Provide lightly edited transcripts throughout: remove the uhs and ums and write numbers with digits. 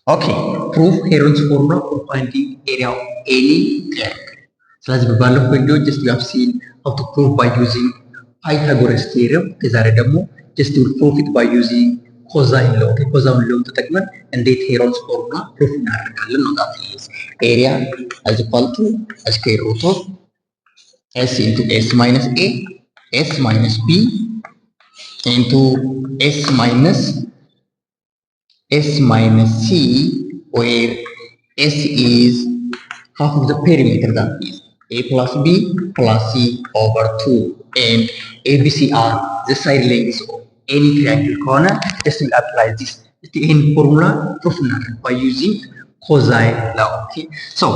Okay, prove Heron's formula for finding area of any triangle. So as we develop video, just you have seen how to prove by using Pythagoras theorem. ከዛሬ ደግሞ just you will prove it by using cosine law. Okay, cosine law ተጠቅመን እንዴት Heron's formula proof እናደርጋለን ነው that is area as equal to square root of s into s minus a, s minus b into s minus c, where s is half of the perimeter, that is a plus b plus c over 2, and abc are the side lengths of any triangle corner. Just will apply this the end formula proof by using cosine law. Okay, so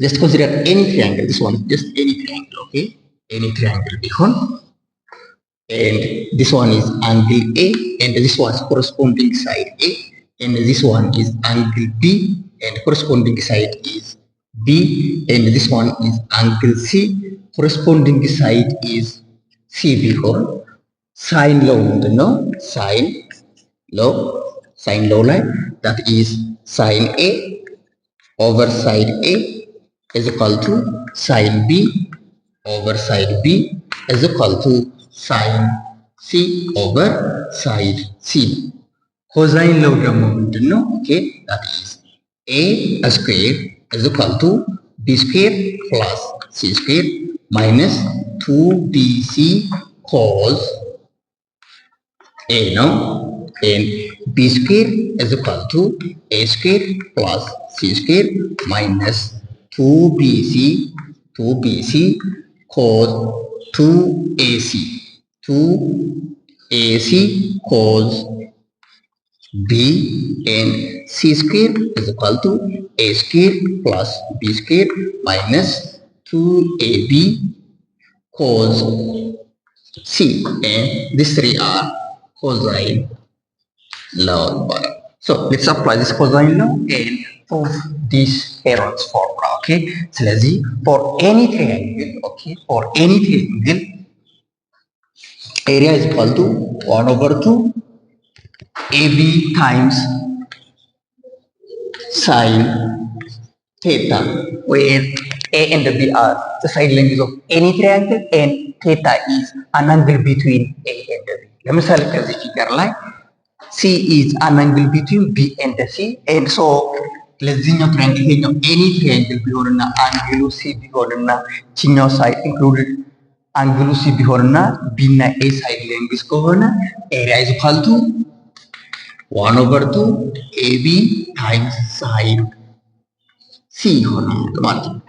let's consider any triangle. This one, just any triangle. Okay, any triangle bihon, and this one is angle A, and this one is corresponding side A, and this one is angle B, and corresponding side is B, and this one is angle C, corresponding side is C before. Sine law, no? Sine law line, that is sine A over side A is equal to sine B over side B is equal to sine C over side C. Cosine law ደግሞ ምንድነው? Okay, that is A square is equal to B square plus C square minus 2BC cos A, no? And B square is equal to A square plus C square minus 2BC cos 2AC cos B, and C square is equal to A square plus B square minus 2AB cos C, and these three are cosine law. So let's apply this cosine law and prove this Heron's formula. Okay, ስለዚህ for any triangle, okay, for any triangle, area is equal to 1 over 2 AB times sine theta, where A and B are the side lengths of any triangle, and theta is an angle between A and B. ለምሳሌ ከዚህ ፊገር ላይ C is an angle between B and C, and so ለዚህኛው ትራያንግል ይሄኛው ኤኒ ትራያንግል ቢሆንና አንግሉ C ቢሆንና ቺኛው ሳይድ ኢንክሉድድ አንግሉ C ቢሆንና B እና A ሳይድ ሌንግዝ ከሆነ ኤሪያ ኢዝ ኢኳል ቱ 1 over 2 AB times sine C ይሆናል ማለት ነው።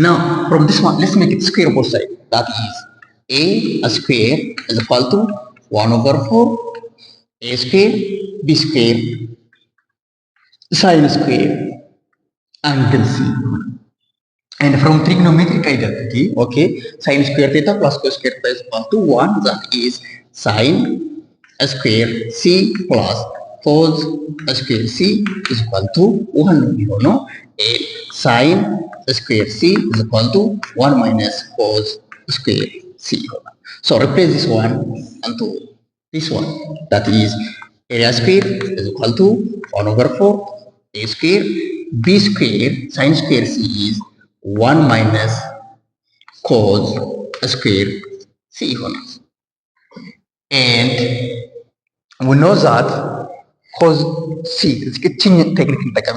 Now from this one, let's make it square both sides. That is A square is equal to 1 over 4 A square B square sine square angle C. And from trigonometric identity, okay, sine square theta plus cos square theta is equal to 1. That is sine square C plus cos square C is equal to 1. You know, and sine square C is equal to 1 minus cos square C. So replace this one into this one. That is area square is equal to 1 over 4 A square B square sine square C is 1 minus cos square C. And we know that cos C, let's get technically like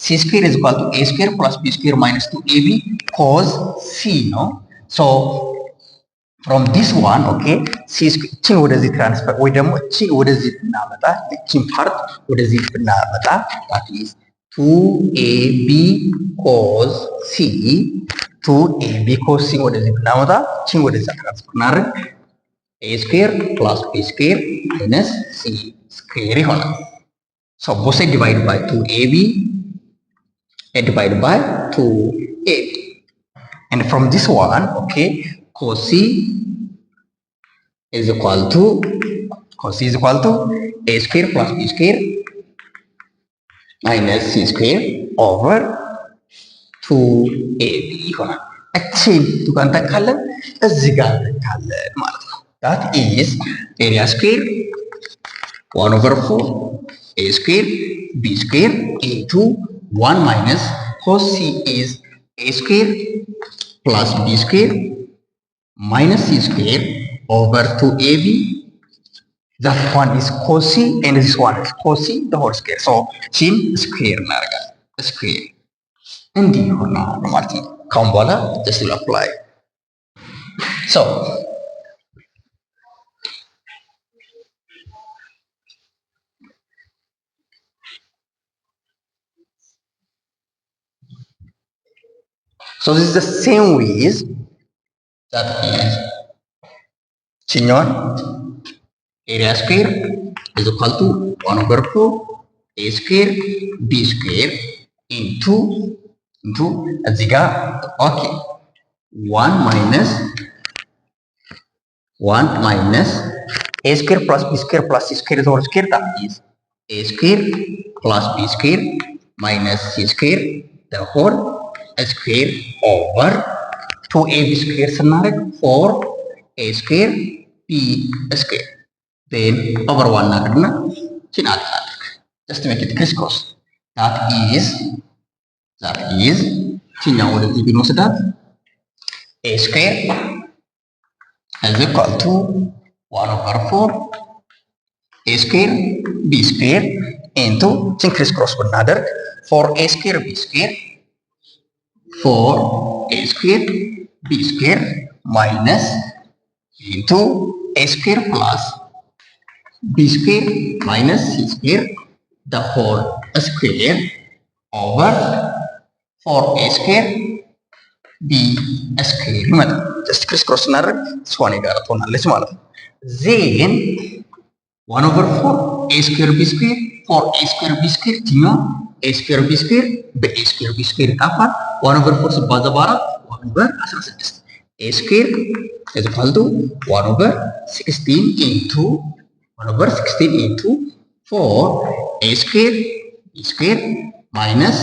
C square is equal to A square plus B square minus 2AB cos C, no? So from this one, okay, C square what does it transfer? We don't what does it namata? The part what does it namata? That is 2AB cos C, 2AB cos C, what does it namata? What does it transfer? A square plus B square minus C square. So both sides divided by 2AB and divided by 2AB. And from this one, okay, cos C is equal to A square plus B square minus C square over 2AB ይሆናል። እቺን ቱጋን ተካለን እዚህ ጋር ተካለን ማለት ነው። That is area square 1 over 4 A square b square into 1 minus cos c is a square plus b square minus c square over 2ab. That one is cos c and this one is cos c the whole square. So sin square narga square. And the ማለት ነው። ካሁን በኋላ just will apply. So this is the same with that is ችኛዋን area square is equal to 1 over 4 a square b square into እዚህ ጋር okay 1 minus a square plus b square plus c square is whole square, that is a square plus b square minus c square the whole square over 2ab square ስናደርግ 4a square b square then over 1 እናደርግና ችን አድርግ just to make it crisscross. that is ችኛው ወደዚህ ብንወስዳት a square is equal to 1 over 4 a square b square into ችን crisscross ብናደርግ 4a square b square 4a square b square minus into a square plus b square minus c square the whole square over 4a square b square ይመጣል። just crisscross እናደርግ እሷን ጋር ትሆናለች ማለት ነው። then 1 over 4 a square b square 4a square b square ችኛዋ a square b square በa square b square ይጣፋል። 1 over 4 ሲባዛ በአራት 1 over 16 a square is equal to 1 over 16 into 1 over 16 into 4 a square b square minus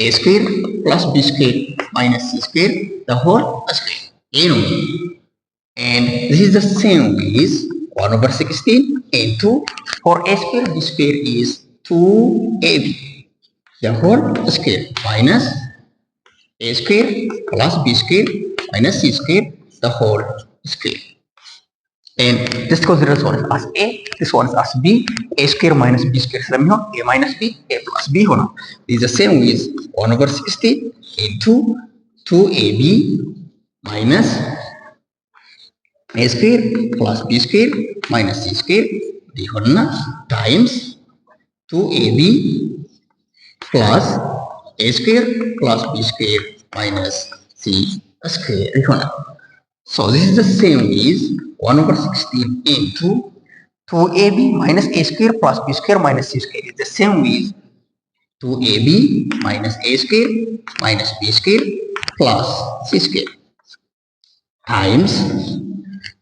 a square plus b square minus c square the whole square. And this is the same with 1 over 16 into 4a square b square is 2ab the whole square minus a square plus b square minus c square the whole square. And this consider this one as a, this one as b, a square minus b square ስለሚሆን a minus b, a plus b ሆኗል። This is the same with 1 over 60 into 2ab minus a square plus b square minus c square ይሆንና times 2ab plus a square plus b square minus c square ይሆናል። So this is the same with 1 over 16 into 2ab minus a square plus b square minus c square is the same with 2ab minus a square minus b square plus c square times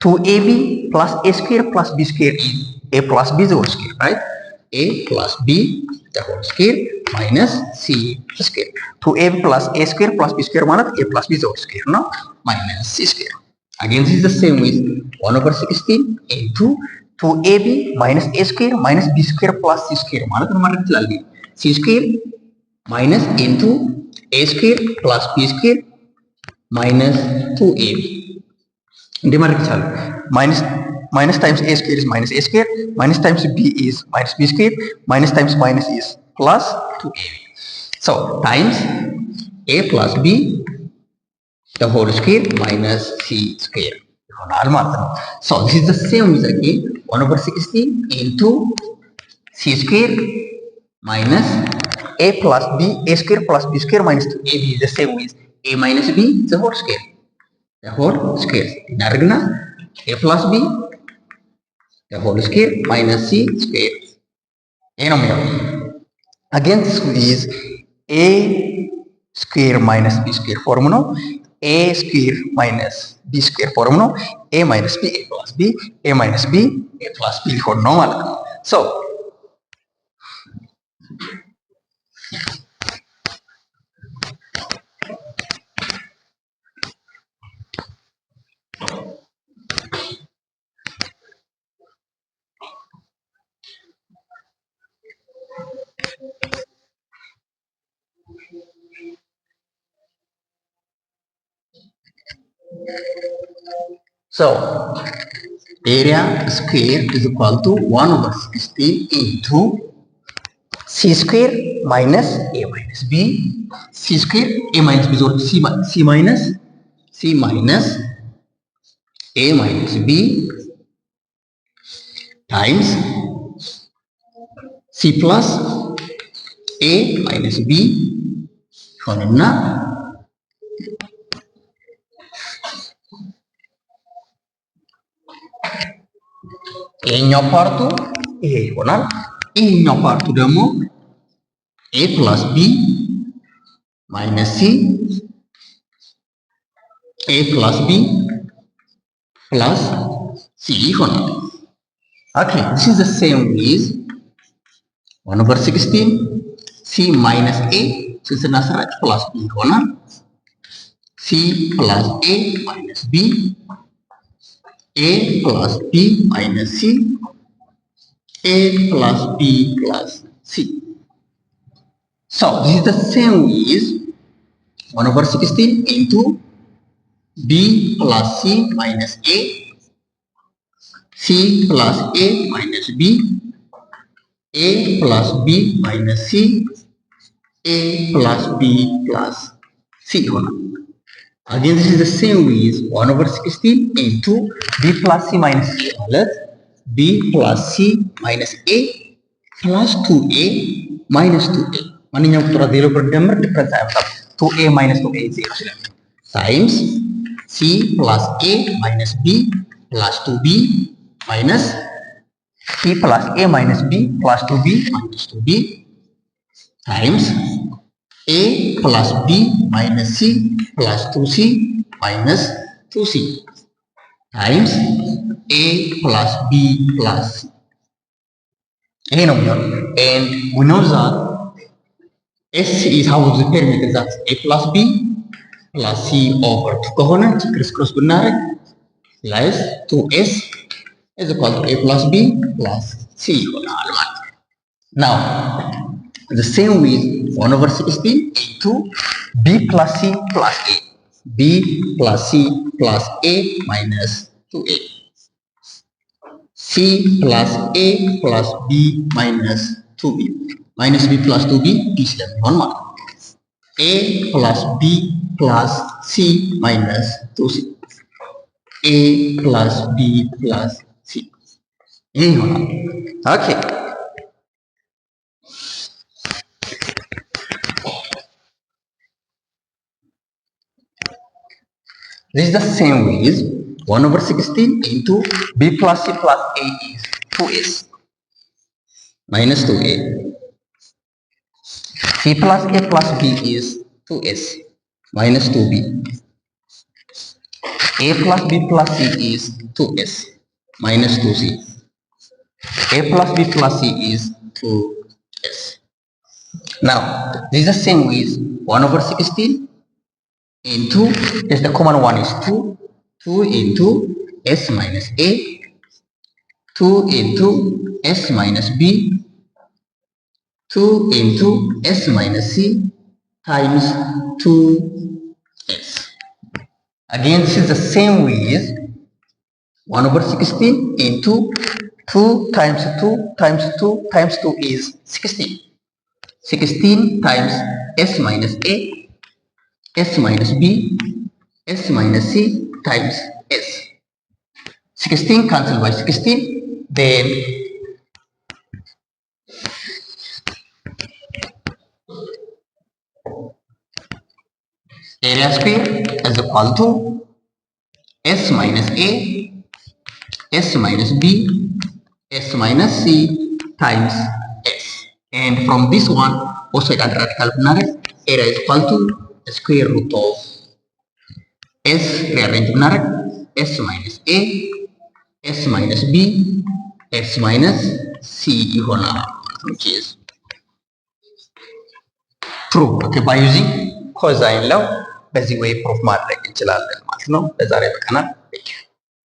2ab plus a square plus b square is a plus b the whole square, right? A plus b the whole square minus c square. 2ab plus a square plus b square ማለት a plus b the whole square ነው minus c square. Again, this is the same with 1 over 16 into 2ab minus a square minus b square plus c square ማለት ምን ማለት ይችላል? c square minus into a square plus b square minus 2ab እንዲህ ማድረግ ይቻላል። minus times a square is minus a square, minus times b is minus b square, minus times minus is plus 2ab. So times a plus b the whole square minus c square ይሆናል ማለት ነው። So this is the same with again 1 over 16 into c square minus a plus b, a square plus b square minus 2ab is the same with a minus b the whole square. The whole square እናደርግና a plus b the whole square minus c square ይሄ ነው የሚሆነው። Again this is a square minus b square ፎርም ነው። a square minus b square ፎርም ነው። a minus b a plus b a minus b a plus b ሊሆን ነው ማለት ነው። So So area square is equal to 1 over 16 into c square minus a minus b. C square a minus b is c minus a minus b times c plus a minus b ሆነና ይሄኛው ፓርቱ ይሄ ይሆናል። ይሄኛው ፓርቱ ደግሞ a plus b minus c a plus b plus c ይሆናል። Okay, this is the same with 1 over 16 c minus a ስናሰራጭ plus b ይሆናል። c plus a minus b a plus b minus c a plus b plus c. So this is the same with 1 over 16 into b plus c minus a c plus a minus b a plus b minus c a plus b plus c ይሆናል። Again this is the same with 1 over 16 into b plus c minus a ማለት b plus c minus a plus 2a minus 2a ማንኛውም ቁጥር ዜሮ ብንደምር ዲፍረንስ አያመጣም። 2a minus 2a ዜሮ ስለሚሆን times c plus a minus b plus 2b minus c plus a minus b plus 2b minus 2b times a plus b minus c plus 2c minus 2c times a plus b plus c. ይሄ ነው የሚሆነው and we know that s is how the perimeter that a plus b plus c over 2 ከሆነ ክሪስ ብናደርግ plus 2s is equal to a plus b plus c ይሆናል ማለት ነው። Now the same with 1 over 16 into b plus c plus a b plus c plus a minus 2a c plus a plus b minus 2b minus b plus 2b b ስለሚሆን ማለት ነው። a plus b plus c minus 2c a plus b plus c ይሄ ይሆናል። Okay. This is the same with 1 over 16 into b plus c plus a is 2s minus 2a. c plus a plus b is 2s minus 2b. a plus b plus c is 2s minus 2c. a plus b plus c is 2s. Now, this is the same with 1 over 16 into, just the common one is 2 into s minus a, 2 into s minus b, 2 into s minus c times 2s. Again, this is the same with 1 over 16 into 2 times 2 times 2 times 2 is 16. 16 times s minus a, s minus b, s minus c times s. 16 cancelled by 16, then area square is equal to s minus a, s minus b, s minus c times s. And from this one, also at radical binary, area is equal to square root of s rearrange binary, s minus a, s minus b, s minus c ይሆናል, which is true. Okay, by using cosine law በዚህ way proof ማድረግ እንችላለን ማለት ነው። ለዛሬ በቃናል።